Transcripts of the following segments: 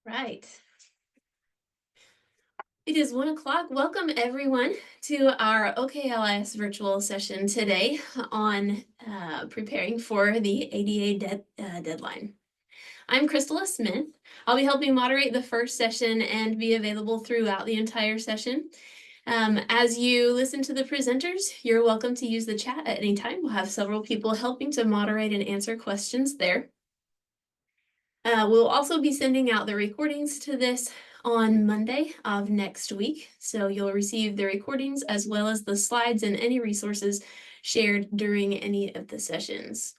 Right. It is 1 o'clock. Welcome everyone to our OKLS virtual session today on preparing for the ADA deadline. I'm Crystala Smith. I'll be helping moderate the first session and be available throughout the entire session. As you listen to the presenters, you're welcome to use the chat at any time. We'll have several people helping to moderate and answer questions there. We'll also be sending out the recordings to this on Monday of next week. So you'll receive the recordings as well as the slides and any resources shared during any of the sessions.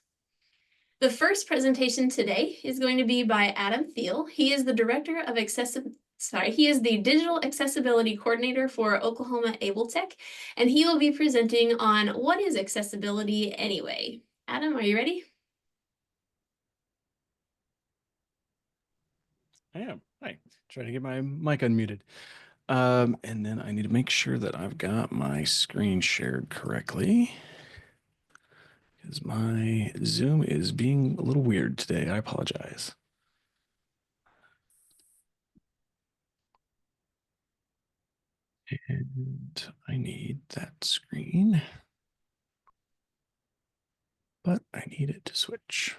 The first presentation today is going to be by Adam Thiel. He is the Director of he is the Digital Accessibility Coordinator for Oklahoma AbleTech, and he will be presenting on what is accessibility anyway. Adam, are you ready? I am. Hi. Trying to get my mic unmuted. And then I need to make sure that I've got my screen shared correctly, because my Zoom is being a little weird today. I apologize. And I need that screen, but I need it to switch.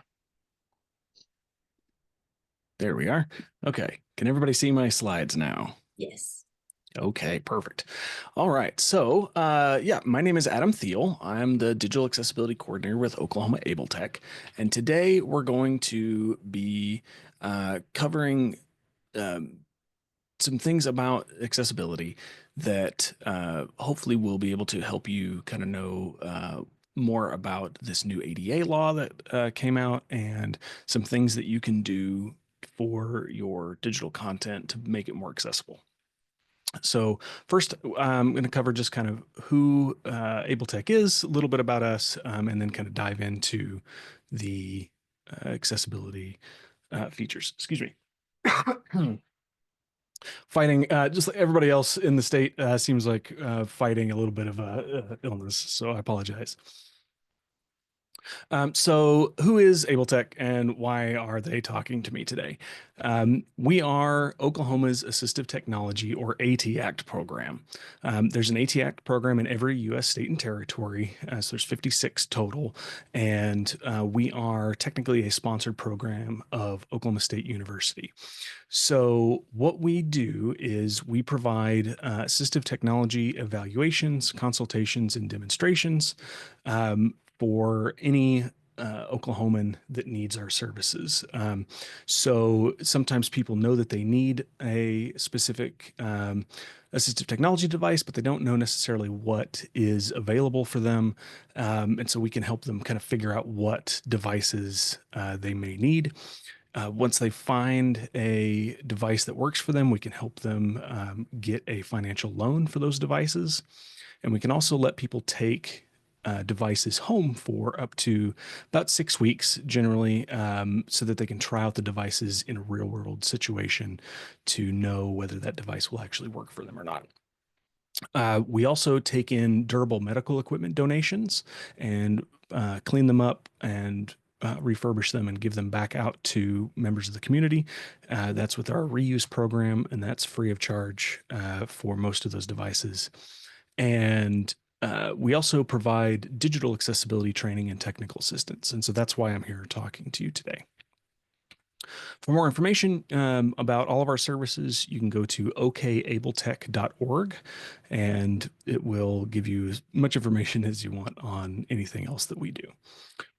There we are. Okay. Can everybody see my slides now? Yes. Okay, perfect. All right. So, yeah, my name is Adam Thiel. I'm the Digital Accessibility Coordinator with Oklahoma AbleTech. And today we're going to be covering some things about accessibility that hopefully will be able to help you kind of know more about this new ADA law that came out and some things that you can do for your digital content to make it more accessible. So first, I'm going to cover just kind of who AbleTech is, a little bit about us, and then kind of dive into the accessibility features. Excuse me. Fighting, just like everybody else in the state, seems like fighting a little bit of illness, so I apologize. So who is AbleTech and why are they talking to me today? We are Oklahoma's Assistive Technology or AT-ACT program. There's an AT-ACT program in every U.S. state and territory, so there's 56 total, and we are technically a sponsored program of Oklahoma State University. So what we do is we provide assistive technology evaluations, consultations, and demonstrations for any Oklahoman that needs our services. So sometimes people know that they need a specific assistive technology device, but they don't know necessarily what is available for them. And so we can help them kind of figure out what devices they may need. Once they find a device that works for them, we can help them get a financial loan for those devices. And we can also let people take devices home for up to about 6 weeks generally, so that they can try out the devices in a real world situation to know whether that device will actually work for them or not. We also take in durable medical equipment donations and clean them up and refurbish them and give them back out to members of the community. That's with our reuse program, and that's free of charge for most of those devices. And we also provide digital accessibility training and technical assistance. And so that's why I'm here talking to you today. For more information about all of our services, you can go to okabletech.org, and it will give you as much information as you want on anything else that we do.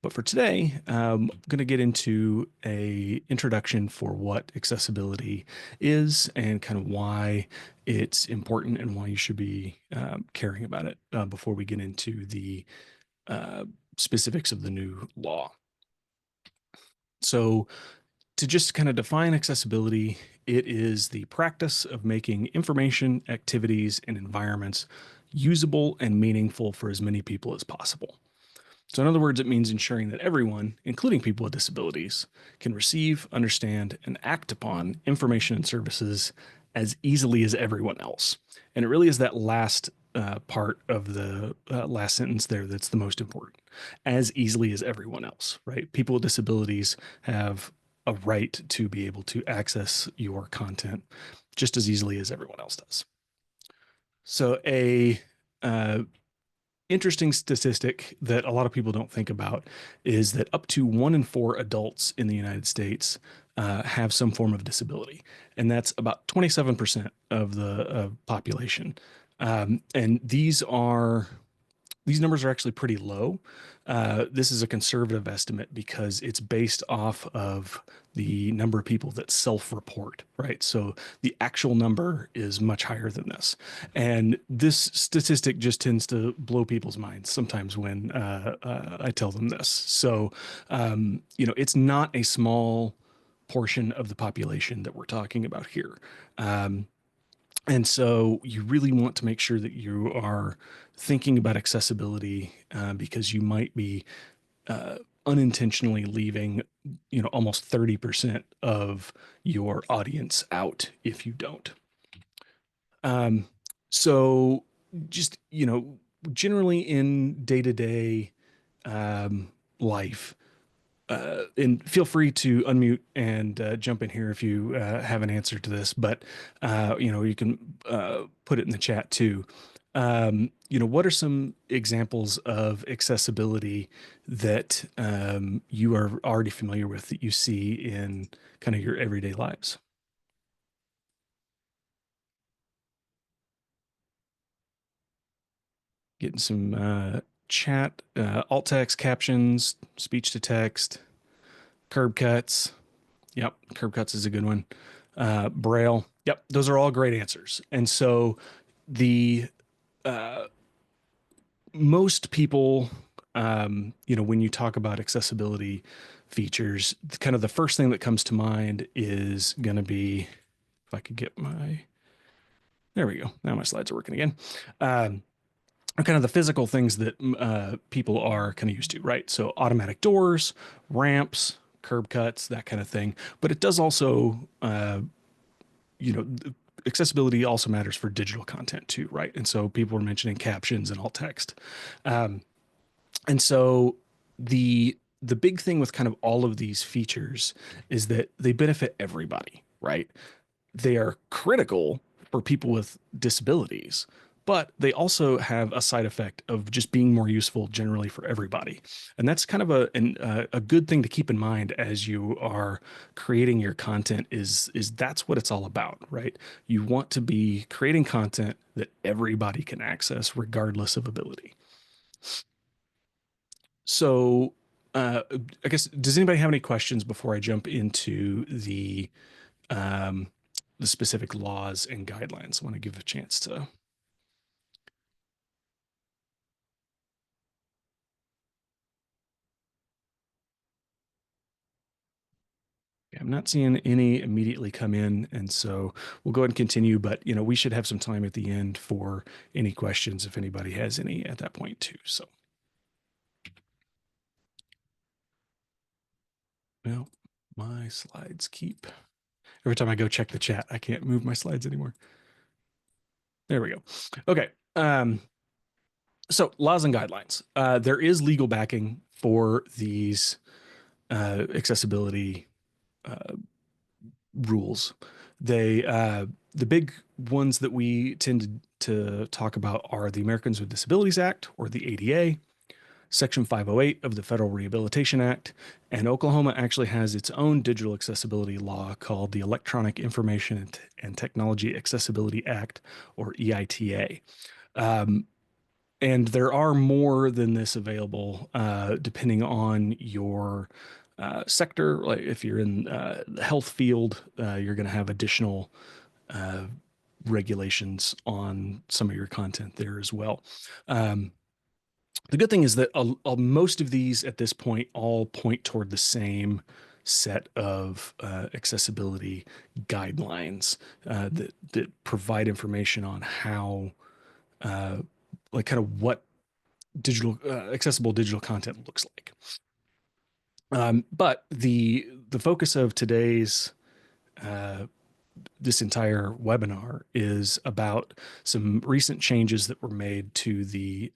But for today, I'm going to get into an introduction for what accessibility is and kind of why it's important and why you should be caring about it before we get into the specifics of the new law. So to just kind of define accessibility, it is the practice of making information, activities, and environments usable and meaningful for as many people as possible. So in other words, it means ensuring that everyone, including people with disabilities, can receive, understand, and act upon information and services as easily as everyone else. And it really is that last part of the last sentence there that's the most important. As easily as everyone else, right? People with disabilities have a right to be able to access your content just as easily as everyone else does. So a uh, interesting statistic that a lot of people don't think about is that up to 1 in 4 adults in the United States have some form of disability, and that's about 27% of the population. And these numbers are actually pretty low. This is a conservative estimate because it's based off of the number of people that self-report, right? So the actual number is much higher than this. And this statistic just tends to blow people's minds sometimes when I tell them this. So, it's not a small portion of the population that we're talking about here. And so you really want to make sure that you are thinking about accessibility because you might be unintentionally leaving, almost 30% of your audience out if you don't. So just, generally in day-to-day life, and feel free to unmute and jump in here if you have an answer to this, but you can put it in the chat too. What are some examples of accessibility that you are already familiar with that you see in kind of your everyday lives? Getting some chat, alt text, captions, speech to text, curb cuts. Yep, curb cuts is a good one. Braille. Yep, those are all great answers. And so the most people, when you talk about accessibility features, kind of the first thing that comes to mind is going to be, if I could get there we go. Now my slides are working again. Are kind of the physical things that people are kind of used to, right? So automatic doors, ramps, curb cuts, that kind of thing. But it does also, accessibility also matters for digital content too, right? And so people were mentioning captions and alt text. And so the big thing with kind of all of these features is that they benefit everybody, right? They are critical for people with disabilities, but they also have a side effect of just being more useful generally for everybody. And that's kind of a good thing to keep in mind as you are creating your content is that's what it's all about, right? You want to be creating content that everybody can access regardless of ability. So, I guess, does anybody have any questions before I jump into um, the specific laws and guidelines? I want to give a chance to. I'm not seeing any immediately come in, and so we'll go ahead and continue. But we should have some time at the end for any questions if anybody has any at that point too. So, well, my slides keep. Every time I go check the chat, I can't move my slides anymore. There we go. Okay. So laws and guidelines. There is legal backing for these accessibility rules. The big ones that we tend to talk about are the Americans with Disabilities Act, or the ADA, Section 508 of the Federal Rehabilitation Act, and Oklahoma actually has its own digital accessibility law called the Electronic Information and Technology Accessibility Act, or EITA. And there are more than this available depending on your sector. Like if you're in the health field, you're going to have additional regulations on some of your content there as well. The good thing is that most of these at this point all point toward the same set of accessibility guidelines that provide information on how like kind of what digital accessible digital content looks like. But the focus of today's this entire webinar is about some recent changes that were made to the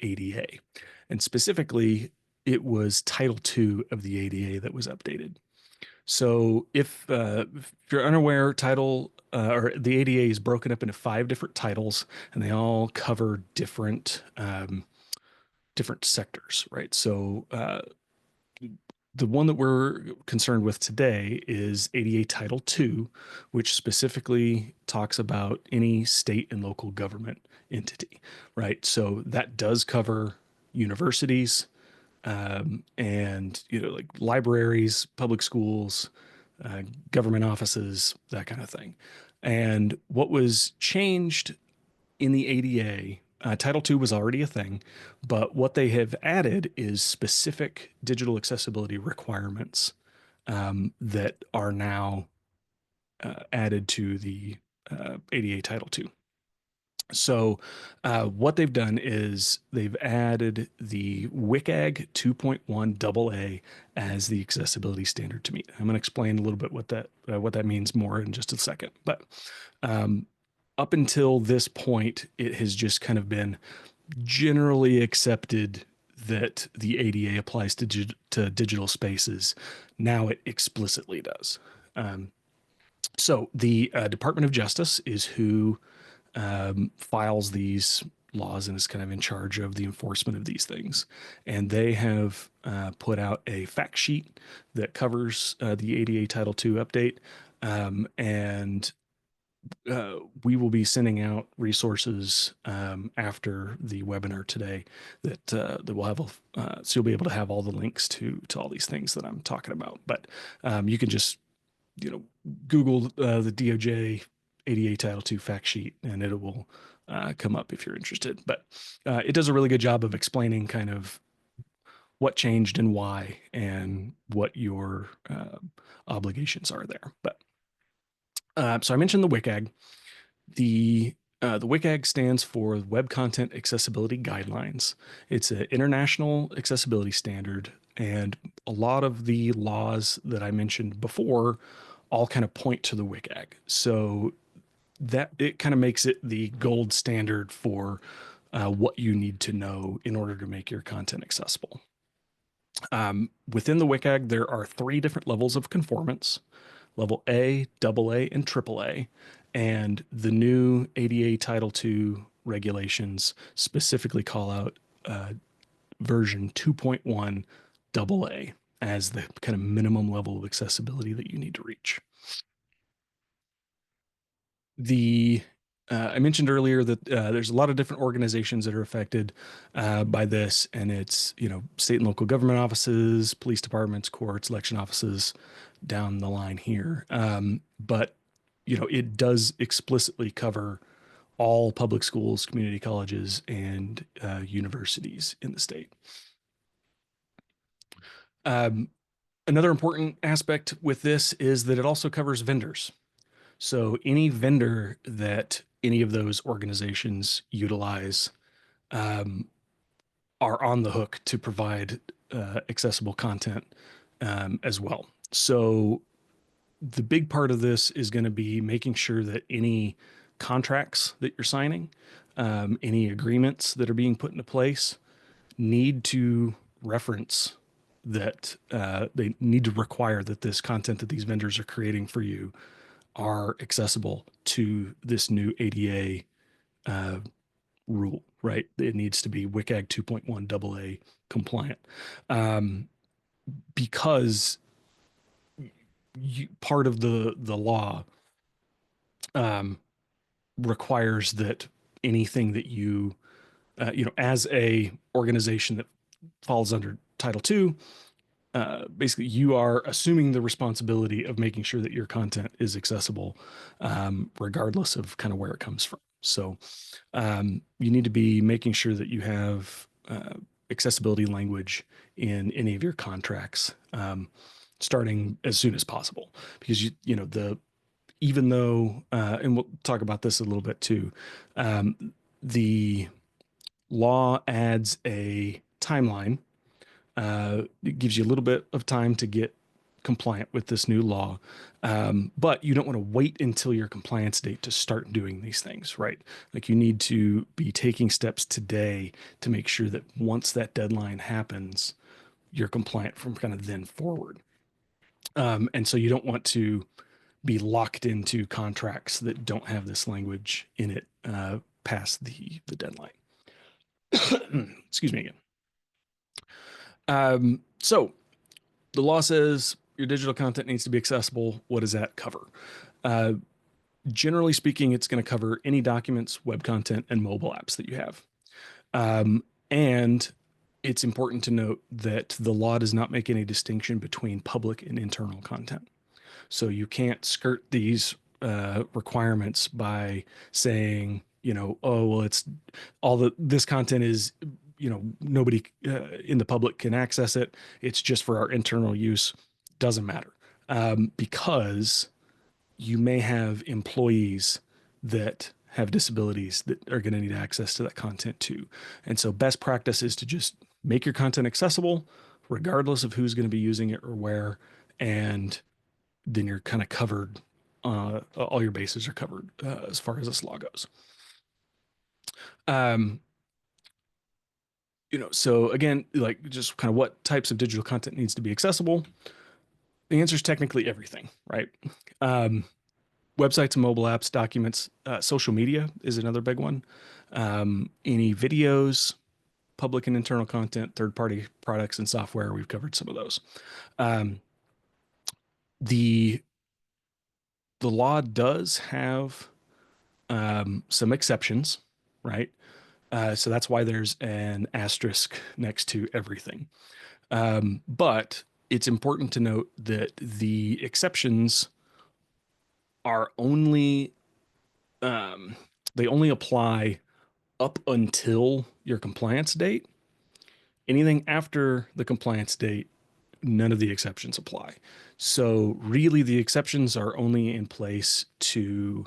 ADA, and specifically, it was Title II of the ADA that was updated. So if you're unaware, title or the ADA is broken up into five different titles, and they all cover different sectors, right? So the one that we're concerned with today is ADA Title II, which specifically talks about any state and local government entity, right? So that does cover universities, and like libraries, public schools, uh, government offices, that kind of thing. And what was changed in the ADA, Title II was already a thing, but what they have added is specific digital accessibility requirements that are now added to the ADA Title II. So, what they've done is they've added the WCAG 2.1 AA as the accessibility standard to meet. I'm going to explain a little bit what that means more in just a second. But um, up until this point, it has just kind of been generally accepted that the ADA applies to digital spaces. Now it explicitly does. So the Department of Justice is who files these laws and is kind of in charge of the enforcement of these things. And they have put out a fact sheet that covers the ADA Title II update. And we will be sending out resources after the webinar today that will have so you'll be able to have all the links to all these things that I'm talking about. But you can just Google the DOJ ADA Title II fact sheet, and it will come up if you're interested. But it does a really good job of explaining kind of what changed and why, and what your obligations are there. But so I mentioned the WCAG. The WCAG stands for Web Content Accessibility Guidelines. It's an international accessibility standard, and a lot of the laws that I mentioned before all kind of point to the WCAG. So that it kind of makes it the gold standard for what you need to know in order to make your content accessible. Within the WCAG, there are three different levels of conformance: level A, AA, and AAA. And the new ADA Title II regulations specifically call out version 2.1 AA as the kind of minimum level of accessibility that you need to reach. I mentioned earlier that there's a lot of different organizations that are affected by this, and it's state and local government offices, police departments, courts, election offices, down the line here. But it does explicitly cover all public schools, community colleges, and universities in the state. Another important aspect with this is that it also covers vendors. So any vendor that any of those organizations utilize are on the hook to provide accessible content as well. So the big part of this is going to be making sure that any contracts that you're signing, any agreements that are being put into place, need to reference that they need to require that this content that these vendors are creating for you are accessible to this new ADA rule, right? It needs to be WCAG 2.1 AA compliant, because part of the law requires that anything that as a organization that falls under Title II, basically you are assuming the responsibility of making sure that your content is accessible, regardless of kind of where it comes from. So you need to be making sure that you have accessibility language in any of your contracts, starting as soon as possible, because even though, and we'll talk about this a little bit too, the law adds a timeline. It gives you a little bit of time to get compliant with this new law, but you don't want to wait until your compliance date to start doing these things, right? Like, you need to be taking steps today to make sure that once that deadline happens, you're compliant from kind of then forward. And so you don't want to be locked into contracts that don't have this language in it past the deadline. Excuse me again. So the law says your digital content needs to be accessible. What does that cover? Uh, Generally speaking, it's going to cover any documents, web content, and mobile apps that you have. And it's important to note that the law does not make any distinction between public and internal content. So you can't skirt these requirements by saying, oh, well, it's all this content is, nobody in the public can access it. It's just for our internal use. Doesn't matter because you may have employees that have disabilities that are going to need access to that content too. And so best practice is to just make your content accessible regardless of who's going to be using it or where. And then you're kind of covered. All your bases are covered as far as this law goes. Um, so again, like just kind of what types of digital content needs to be accessible. The answer is technically everything, right? Websites and mobile apps, documents, social media is another big one. Any videos, public and internal content, third-party products and software. We've covered some of those. Um, the the law does have some exceptions, right? So that's why there's an asterisk next to everything. But it's important to note that the exceptions are only they only apply up until your compliance date. Anything after the compliance date, none of the exceptions apply. So really the exceptions are only in place to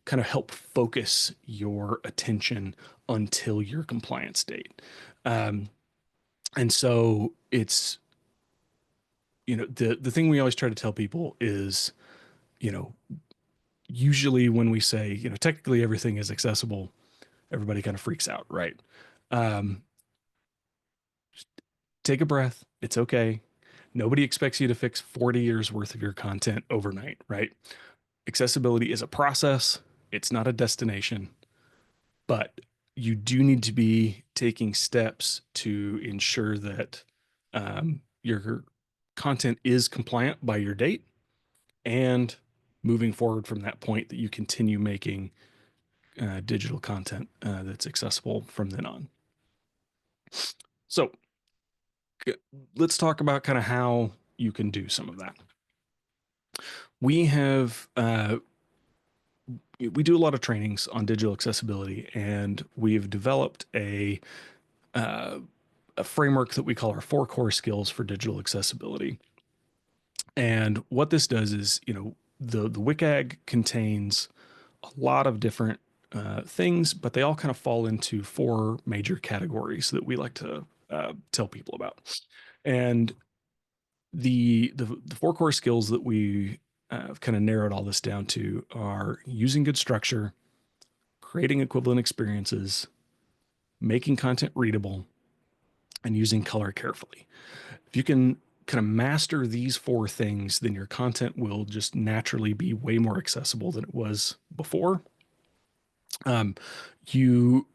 kind of help focus your attention until your compliance date. Um, and so it's, the thing we always try to tell people is, you know, usually when we say, technically everything is accessible, everybody kind of freaks out, right? Um, take a breath. It's okay. Nobody expects you to fix 40 years worth of your content overnight, right? Accessibility is a process, it's not a destination, but you do need to be taking steps to ensure that your content is compliant by your date and moving forward from that point that you continue making digital content that's accessible from then on. So let's talk about kind of how you can do some of that. We have we do a lot of trainings on digital accessibility, and we've developed a framework that we call our 4 core skills for digital accessibility. And what this does is, the WCAG contains a lot of different things, but they all kind of fall into 4 major categories that we like to tell people about. And the 4 core skills that we kind of narrowed all this down to are using good structure, creating equivalent experiences, making content readable, and using color carefully. If you can kind of master these 4 things, then your content will just naturally be way more accessible than it was before. You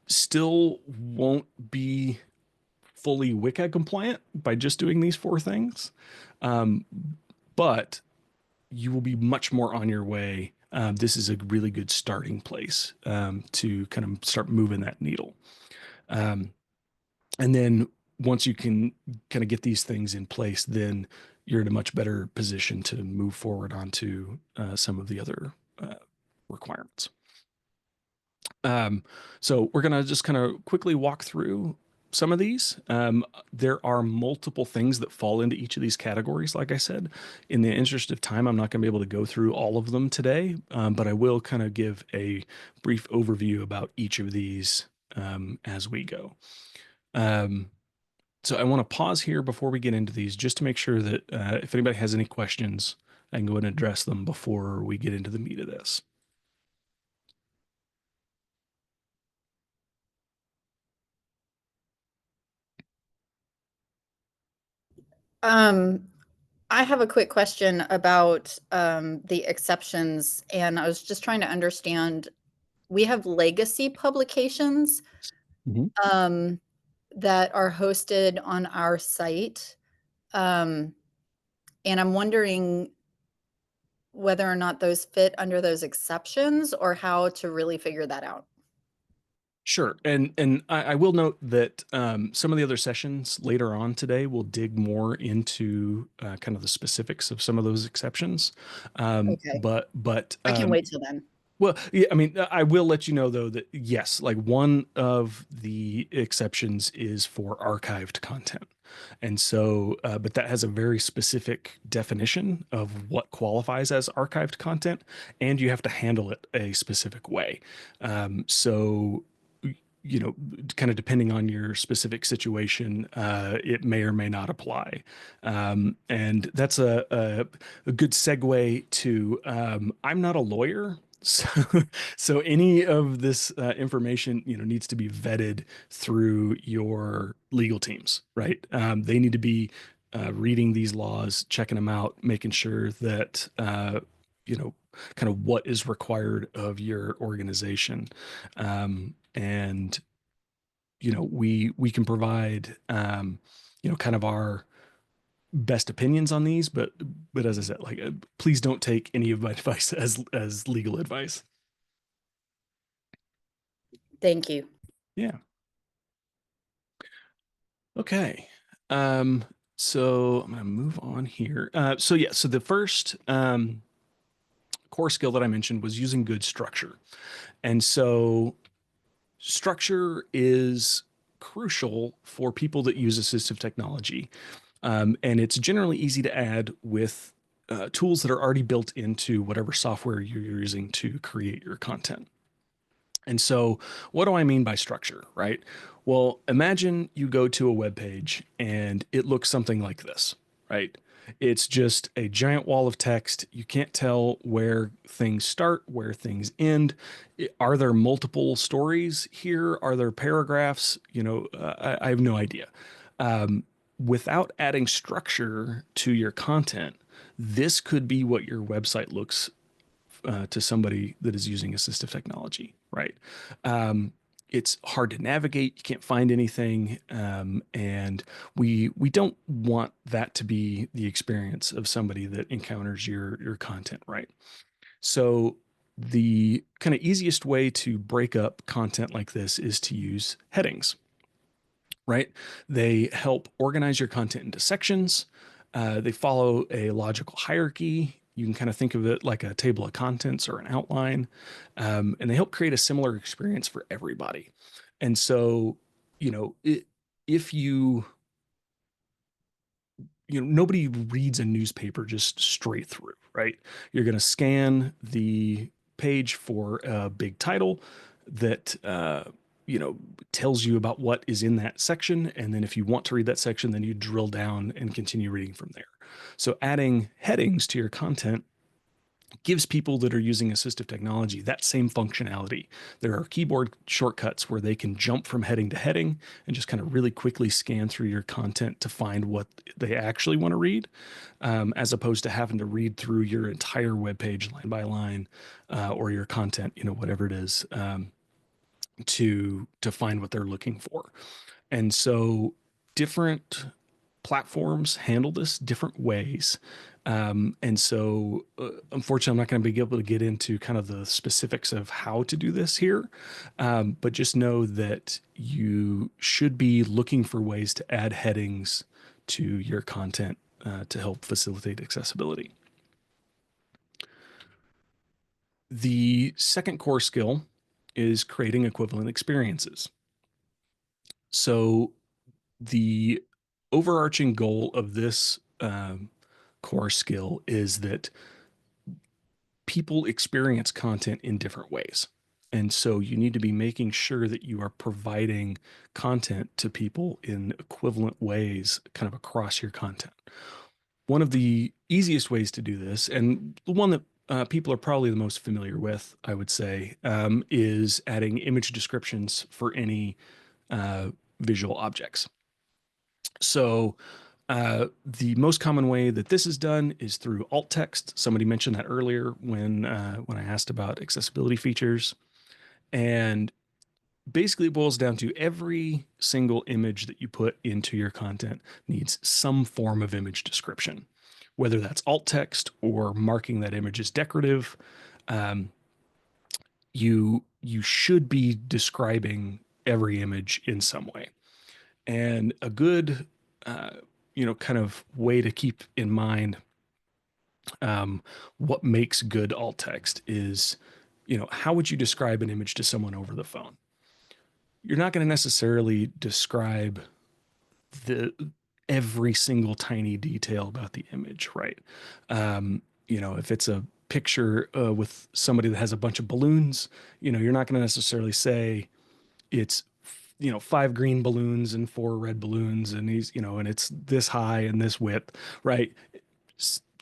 still won't be fully WCAG compliant by just doing these 4 things, but you will be much more on your way. This is a really good starting place to kind of start moving that needle. And then once you can kind of get these things in place, then you're in a much better position to move forward onto some of the other requirements. So we're going to just kind of quickly walk through some of these. There are multiple things that fall into each of these categories. Like I said, in the interest of time, I'm not going to be able to go through all of them today, but I will kind of give a brief overview about each of these as we go. So I want to pause here before we get into these just to make sure that if anybody has any questions, I can go ahead and address them before we get into the meat of this. Um, I have a quick question about the exceptions, and I was just trying to understand. We have legacy publications Mhm. um, that are hosted on our site, um, and I'm wondering whether or not those fit under those exceptions or how to really figure that out. Sure. And I will note that some of the other sessions later on today will dig more into kind of the specifics of some of those exceptions. Okay, But I can wait till then. well, yeah, I mean, I will let you know though that yes, like one of the exceptions is for archived content. And so, but that has a very specific definition of what qualifies as archived content, and you have to handle it a specific way. So, you know, kind of depending on your specific situation, it may or may not apply. And that's a good segue to I'm not a lawyer. So, so any of this information, you know, needs to be vetted through your legal teams, right? They need to be reading these laws, checking them out, making sure that you know, kind of what is required of your organization, and you know, we can provide you know, kind of our best opinions on these, but as I said, like please don't take any of my advice as legal advice. Thank you. Yeah. Okay. Um, so I'm gonna move on here. So yeah, so the first core skill that I mentioned was using good structure. And so structure is crucial for people that use assistive technology. And it's generally easy to add with tools that are already built into whatever software you're using to create your content. And so, what do I mean by structure, right? Well, imagine you go to a web page and it looks something like this, right? It's just a giant wall of text. You can't tell where things start, where things end. Are there multiple stories here? Are there paragraphs? You know, I have no idea. Um, Without adding structure to your content, this could be what your website looks to somebody that is using assistive technology, right? Um, it's hard to navigate. You can't find anything, and we don't want that to be the experience of somebody that encounters your content, right? So the kind of easiest way to break up content like this is to use headings, right? They help organize your content into sections. They follow a logical hierarchy. You can kind of think of it like a table of contents or an outline. And they help create a similar experience for everybody. And so, you know, if you know, nobody reads a newspaper just straight through, right? You're going to scan the page for a big title that, you know, tells you about what is in that section. And then if you want to read that section, then you drill down and continue reading from there. So adding headings to your content gives people that are using assistive technology that same functionality. There are keyboard shortcuts where they can jump from heading to heading and just kind of really quickly scan through your content to find what they actually want to read, as opposed to having to read through your entire web page line by line, or your content, you know, whatever it is, to find what they're looking for. And so different platforms handle this different ways. And so, unfortunately, I'm not going to be able to get into kind of the specifics of how to do this here. But just know that you should be looking for ways to add headings to your content to help facilitate accessibility. The second core skill is creating equivalent experiences. So, the overarching goal of this core skill is that people experience content in different ways. And so you need to be making sure that you are providing content to people in equivalent ways kind of across your content. One of the easiest ways to do this, and the one that people are probably the most familiar with, I would say, is adding image descriptions for any visual objects. So The most common way that this is done is through alt text. Somebody mentioned that earlier when I asked about accessibility features. And basically it boils down to every single image that you put into your content needs some form of image description, whether that's alt text or marking that image as decorative. Um, you should be describing every image in some way. And a good, uh, kind of way to keep in mind what makes good alt text is, how would you describe an image to someone over the phone? You're not going to necessarily describe the every single tiny detail about the image, right? If it's a picture with somebody that has a bunch of balloons, you're not going to necessarily say it's 5 green balloons and 4 red balloons and and it's this high and this width, right?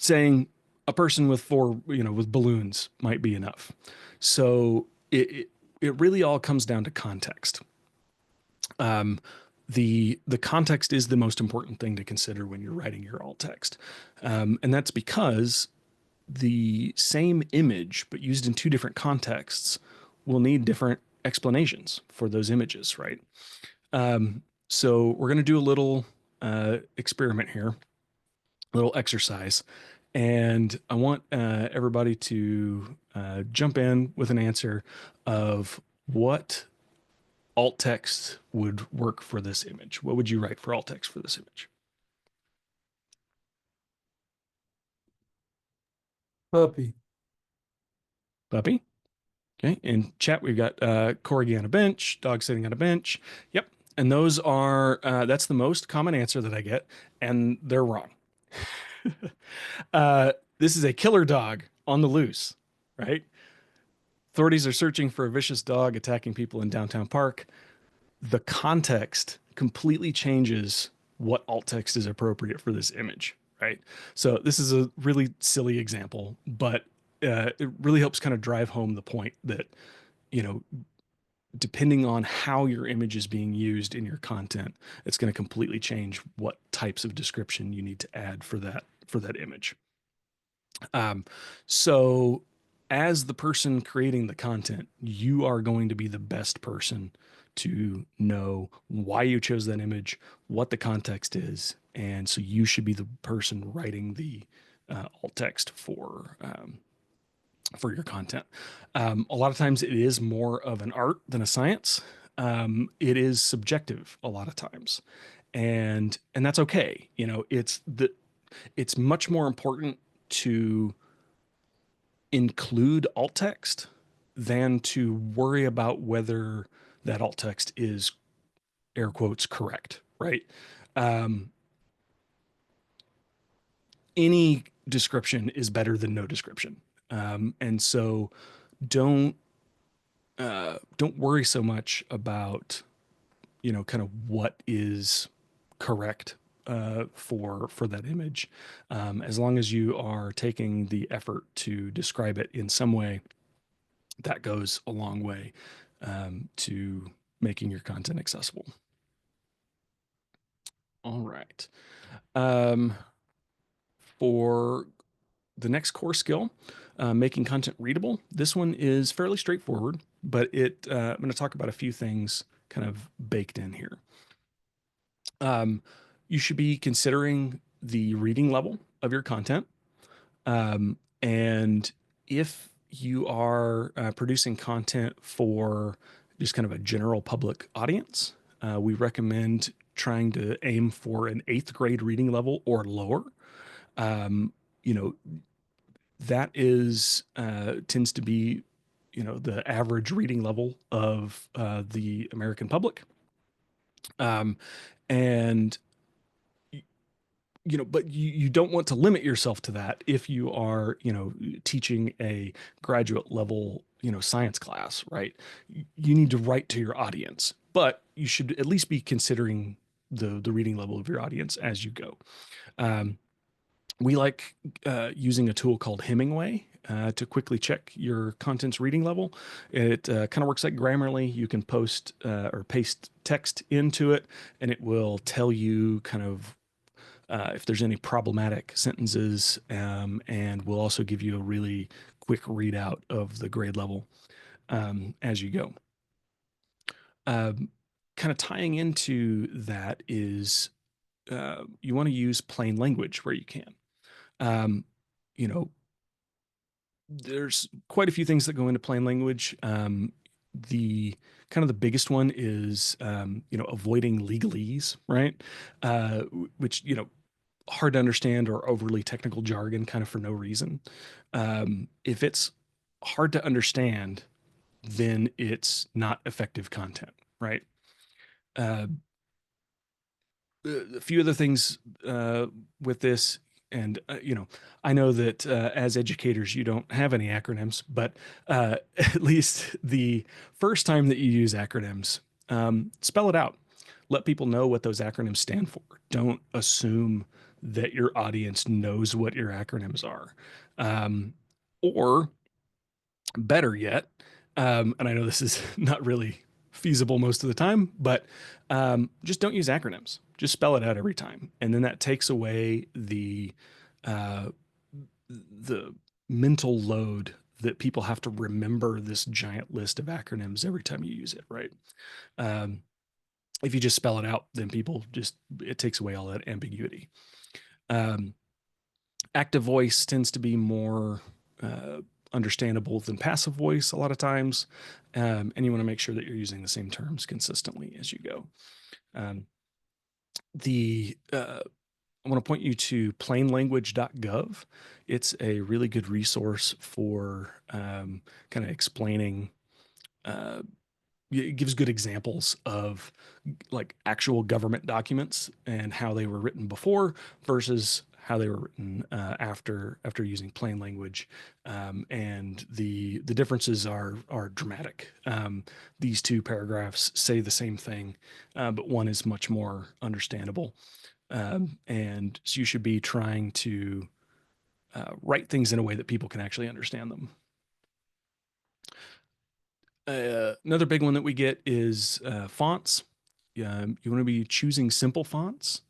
Saying a person with 4, with balloons might be enough. So it really all comes down to context. The context is the most important thing to consider when you're writing your alt text. And that's because the same image, but used in 2 different contexts, will need different explanations for those images, right? So we're going to do a little experiment here, a little exercise. And I want everybody to jump in with an answer of what alt text would work for this image. What would you write for alt text for this image? Puppy. Puppy. Okay. In chat, we've got corgi on a bench, dog sitting on a bench. Yep. And those are, that's the most common answer that I get. And they're wrong. This is a killer dog on the loose, right? Authorities are searching for a vicious dog attacking people in downtown park. The context completely changes what alt text is appropriate for this image, right? So this is a really silly example, but it really helps kind of drive home the point that, depending on how your image is being used in your content, it's going to completely change what types of description you need to add for that image. So as the person creating the content, you are going to be the best person to know why you chose that image, what the context is, and so you should be the person writing the alt text for your content. A lot of times it is more of an art than a science. It is subjective a lot of times, and that's okay. It's much more important to include alt text than to worry about whether that alt text is air quotes correct, right? Any description is better than no description. And so don't worry so much about, kind of what is correct for that image. As long as you are taking the effort to describe it in some way, that goes a long way to making your content accessible. All right. For the next core skill, making content readable. This one is fairly straightforward, but I'm going to talk about a few things kind of baked in here. You should be considering the reading level of your content. And if you are producing content for just kind of a general public audience, we recommend trying to aim for an 8th grade reading level or lower. That is tends to be, the average reading level of the American public. And but you don't want to limit yourself to that if you are, teaching a graduate level, science class, right? You need to write to your audience, but you should at least be considering the reading level of your audience as you go. We like using a tool called Hemingway to quickly check your content's reading level. It kind of works like Grammarly. You can post or paste text into it, and it will tell you kind of if there's any problematic sentences, and we'll also give you a really quick readout of the grade level as you go. Kind of tying into that is you want to use plain language where you can. You know, there's quite a few things that go into plain language. The kind of the biggest one is avoiding legalese, right? Which hard to understand or overly technical jargon kind of for no reason. If it's hard to understand, then it's not effective content, right? A few other things with this, and I know that as educators you don't have any acronyms, but at least the first time that you use acronyms, spell it out. Let people know what those acronyms stand for. Don't assume that your audience knows what your acronyms are. Or better yet, and I know this is not really feasible most of the time, but just don't use acronyms. Just spell it out every time. And then that takes away the mental load that people have to remember this giant list of acronyms every time you use it, right? If you just spell it out, then it takes away all that ambiguity. Active voice tends to be more understandable than passive voice a lot of times. And you want to make sure that you're using the same terms consistently as you go. I want to point you to plainlanguage.gov. It's a really good resource for kind of explaining. It gives good examples of like actual government documents and how they were written before versus how they were written after using plain language, and the differences are dramatic. These two paragraphs say the same thing, but one is much more understandable, and so you should be trying to write things in a way that people can actually understand them. Another big one that we get is fonts. You want to be choosing simple fonts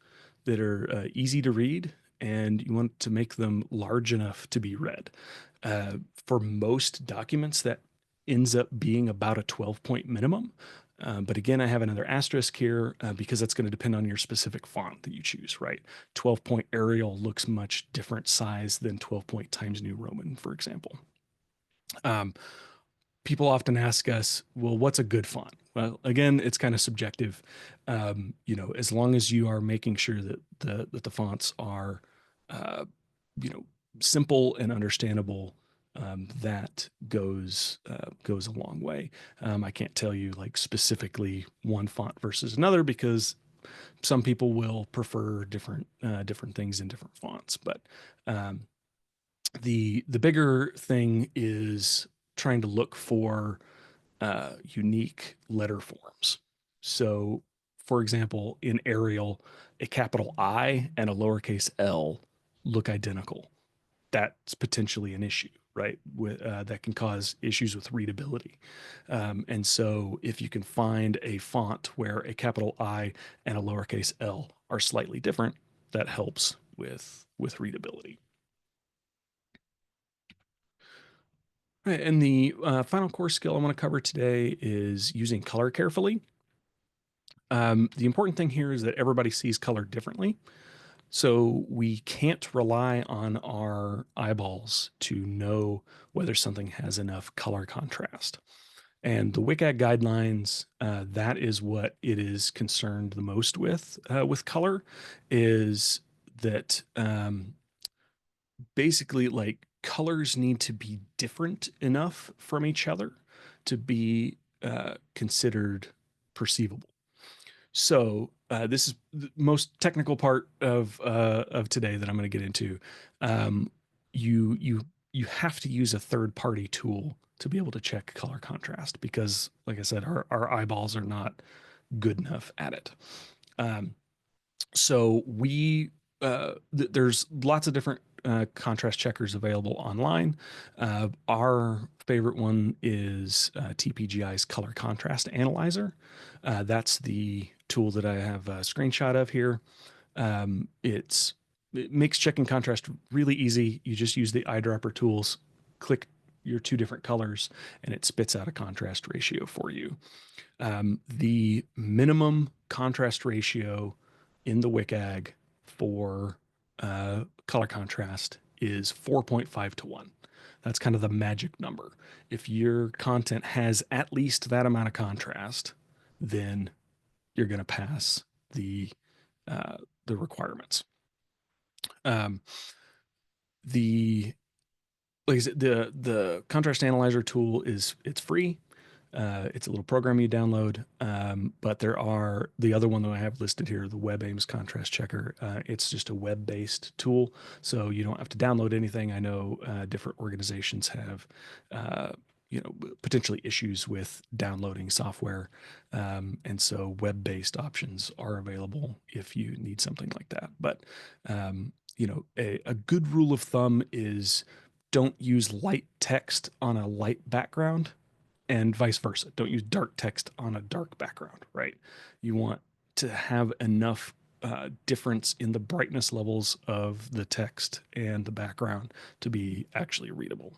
that are easy to read, and you want to make them large enough to be read. For most documents, that ends up being about a 12-point minimum. But again, I have another asterisk here because that's going to depend on your specific font that you choose, right? 12-point Arial looks much different size than 12-point Times New Roman, for example. People often ask us, well, what's a good font? Well, again, it's kind of subjective. As long as you are making sure that the fonts are, simple and understandable, that goes a long way. I can't tell you like specifically one font versus another because some people will prefer different things in different fonts. But the bigger thing is trying to look for unique letter forms. So, for example, in Arial, a capital I and a lowercase l look identical. That's potentially an issue, right? That can cause issues with readability. And so if you can find a font where a capital I and a lowercase l are slightly different, that helps with readability. Right, and the final core skill I want to cover today is using color carefully. The important thing here is that everybody sees color differently. So we can't rely on our eyeballs to know whether something has enough color contrast. And the WCAG guidelines, that is what it is concerned the most with color, is that basically like colors need to be different enough from each other to be considered perceivable. So this is the most technical part of today that I'm going to get into. You have to use a third-party tool to be able to check color contrast because, like I said, our eyeballs are not good enough at it. So there's lots of different contrast checkers available online. Our favorite one is TPGI's Color Contrast Analyzer. That's the tool that I have a screenshot of here. It makes checking contrast really easy. You just use the eyedropper tools, click your two different colors, and it spits out a contrast ratio for you. The minimum contrast ratio in the WCAG for color contrast is 4.5 to 1. That's kind of the magic number. If your content has at least that amount of contrast, then you're going to pass the requirements. The like I said, the contrast analyzer tool it's free. It's a little program you download, but there are the other one that I have listed here, the WebAIMS contrast checker. It's just a web-based tool, so you don't have to download anything. I know different organizations have, potentially issues with downloading software, and so web-based options are available if you need something like that. But a good rule of thumb is don't use light text on a light background, and vice versa. Don't use dark text on a dark background, right? You want to have enough difference in the brightness levels of the text and the background to be actually readable.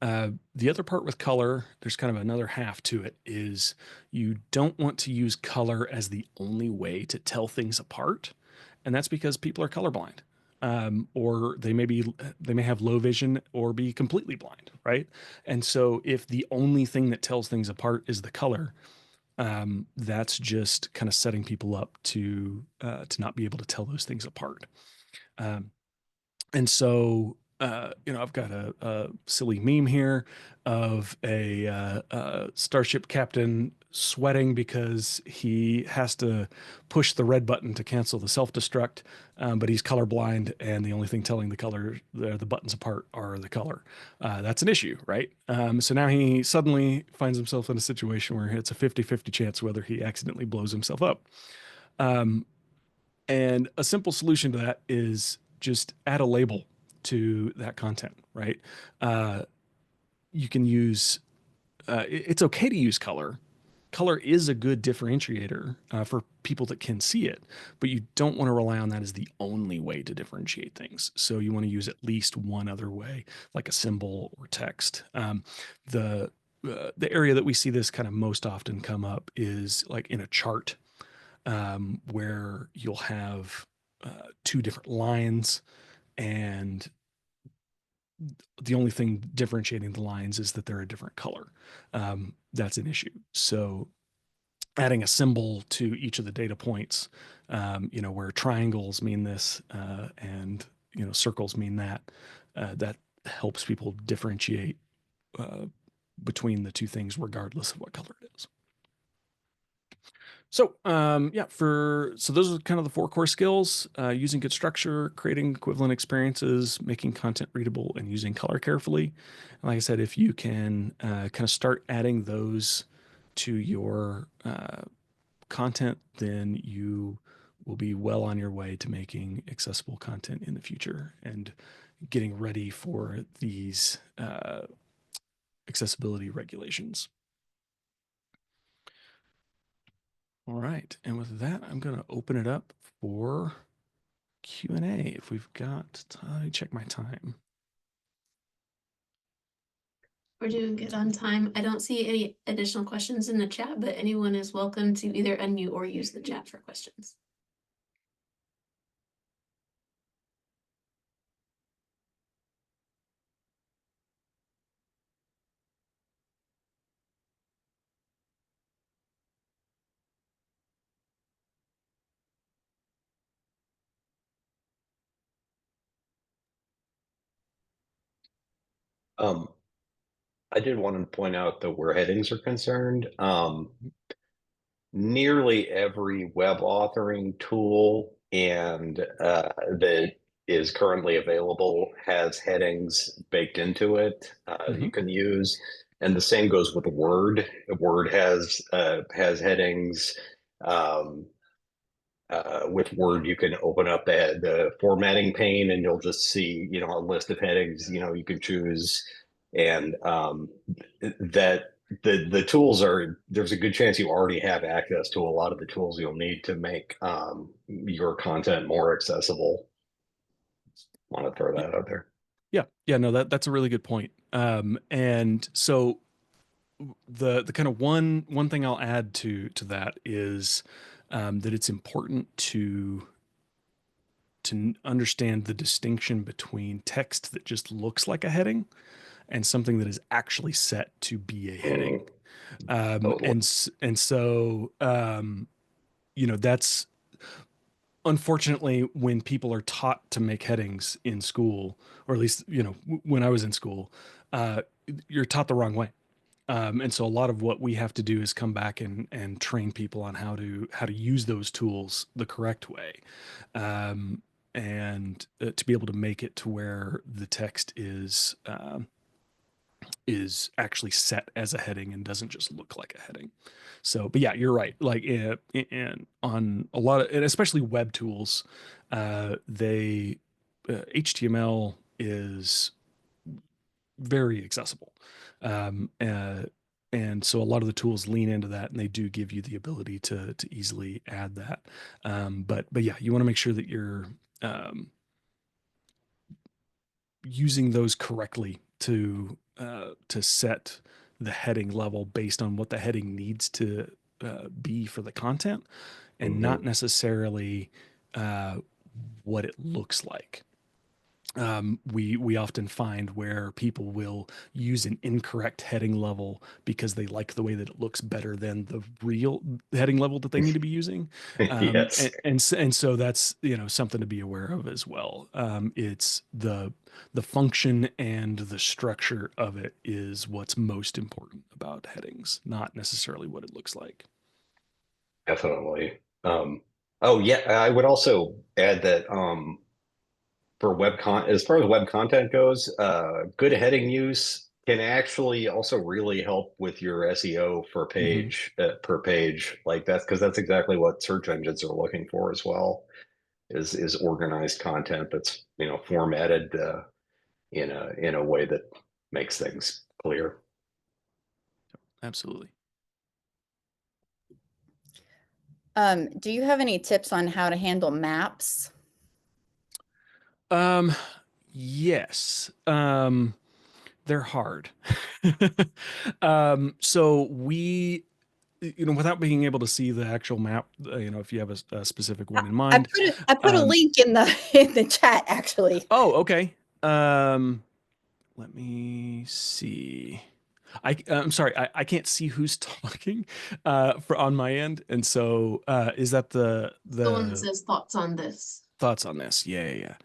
The other part with color, there's kind of another half to it, is you don't want to use color as the only way to tell things apart. And that's because people are colorblind. Or they may have low vision or be completely blind, right? And so if the only thing that tells things apart is the color, that's just kind of setting people up to not be able to tell those things apart. And so I've got a silly meme here of a starship captain sweating because he has to push the red button to cancel the self-destruct, but he's colorblind, and the only thing telling the buttons apart are the color. That's an issue, right? So now he suddenly finds himself in a situation where it's a 50-50 chance whether he accidentally blows himself up. And a simple solution to that is just add a label to that content, right? You can use, it's okay to use color. Color is a good differentiator for people that can see it, but you don't want to rely on that as the only way to differentiate things. So you want to use at least one other way, like a symbol or text. The area that we see this kind of most often come up is like in a chart, where you'll have two different lines, and the only thing differentiating the lines is that they're a different color. That's an issue. So adding a symbol to each of the data points, where triangles mean this, and circles mean that, that helps people differentiate between the two things regardless of what color it is. So so those are kind of the 4 core skills: using good structure, creating equivalent experiences, making content readable, and using color carefully. And like I said, if you can kind of start adding those to your content, then you will be well on your way to making accessible content in the future and getting ready for these accessibility regulations. All right, and with that, I'm going to open it up for Q&A. If we've got time, check my time. We're doing good on time. I don't see any additional questions in the chat, but anyone is welcome to either unmute or use the chat for questions. I did want to point out that where headings are concerned, nearly every web authoring tool that is currently available has headings baked into it you can use, and the same goes with Word. Word has headings. With Word, you can open up the formatting pane, and you'll just see, a list of headings, you can choose, and that the tools are, there's a good chance you already have access to a lot of the tools you'll need to make your content more accessible. Want to throw that out there. Yeah, no, that's a really good point. And so the kind of one thing I'll add to that is that it's important to understand the distinction between text that just looks like a heading and something that is actually set to be a heading. Totally. And so that's unfortunately when people are taught to make headings in school, or at least when I was in school, you're taught the wrong way. And so a lot of what we have to do is come back and train people on how to use those tools the correct way, and to be able to make it to where the text is actually set as a heading and doesn't just look like a heading. So, but yeah, you're right. Like on a lot of, and especially web tools, HTML is very accessible. And so a lot of the tools lean into that, and they do give you the ability to easily add that. But yeah, you want to make sure that you're using those correctly to set the heading level based on what the heading needs to be for the content, and not necessarily what it looks like. We often find where people will use an incorrect heading level because they like the way that it looks better than the real heading level that they need to be using. Yes. And so that's something to be aware of as well. It's the function and the structure of it is what's most important about headings, not necessarily what it looks like. Definitely. Oh yeah, I would also add that for as far as web content goes, good heading use can actually also really help with your SEO for page per page. Like that's because that's exactly what search engines are looking for as well. Is organized content that's formatted in a way that makes things clear. Absolutely. Do you have any tips on how to handle maps? Yes. They're hard. So we, without being able to see the actual map, if you have a specific one in mind. I put a link in the chat, actually. Oh, okay. Let me see. I'm sorry, I can't see who's talking on my end, and so is that the one that says thoughts on this? Thoughts on this? Yeah.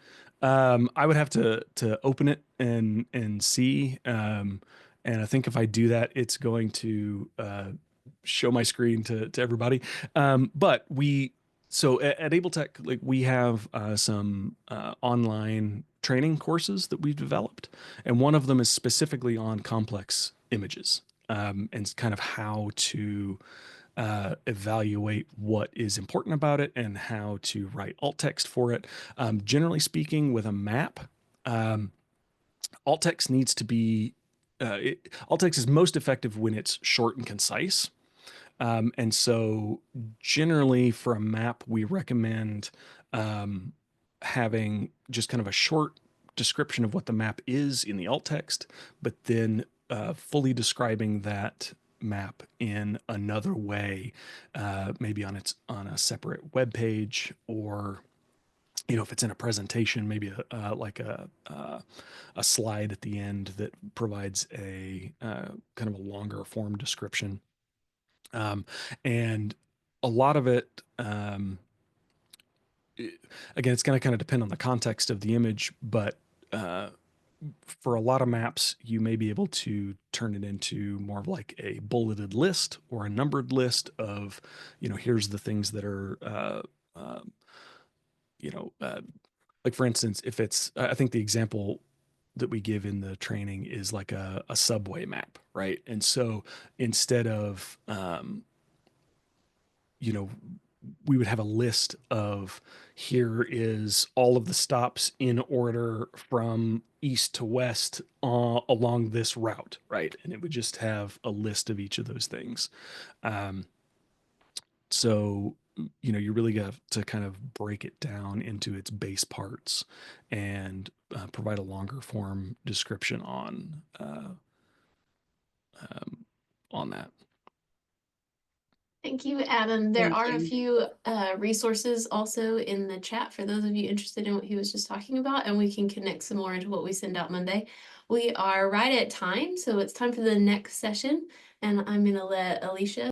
I would have to open it and see. And I think if I do that, it's going to show my screen to everybody. But so at AbleTech, like we have some online training courses that we've developed, and one of them is specifically on complex images, and kind of how to evaluate what is important about it and how to write alt text for it. Generally speaking, with a map, alt text needs to be alt text is most effective when it's short and concise. And so generally for a map, we recommend having just kind of a short description of what the map is in the alt text, but then fully describing that map in another way, maybe on a separate web page, or if it's in a presentation, maybe a slide at the end that provides a kind of a longer form description. And a lot of it, again, it's going to kind of depend on the context of the image, but for a lot of maps, you may be able to turn it into more of like a bulleted list or a numbered list of, here's the things that are, like for instance, if it's, I think the example that we give in the training is like a subway map, right? And so instead of, we would have a list of, here is all of the stops in order from east to west along this route, right? And it would just have a list of each of those things. So, you really got to kind of break it down into its base parts and provide a longer form description on that. Thank you, Adam. There Thank are a you. few resources also in the chat for those of you interested in what he was just talking about, and we can connect some more into what we send out Monday. We are right at time, so it's time for the next session, and I'm going to let Alicia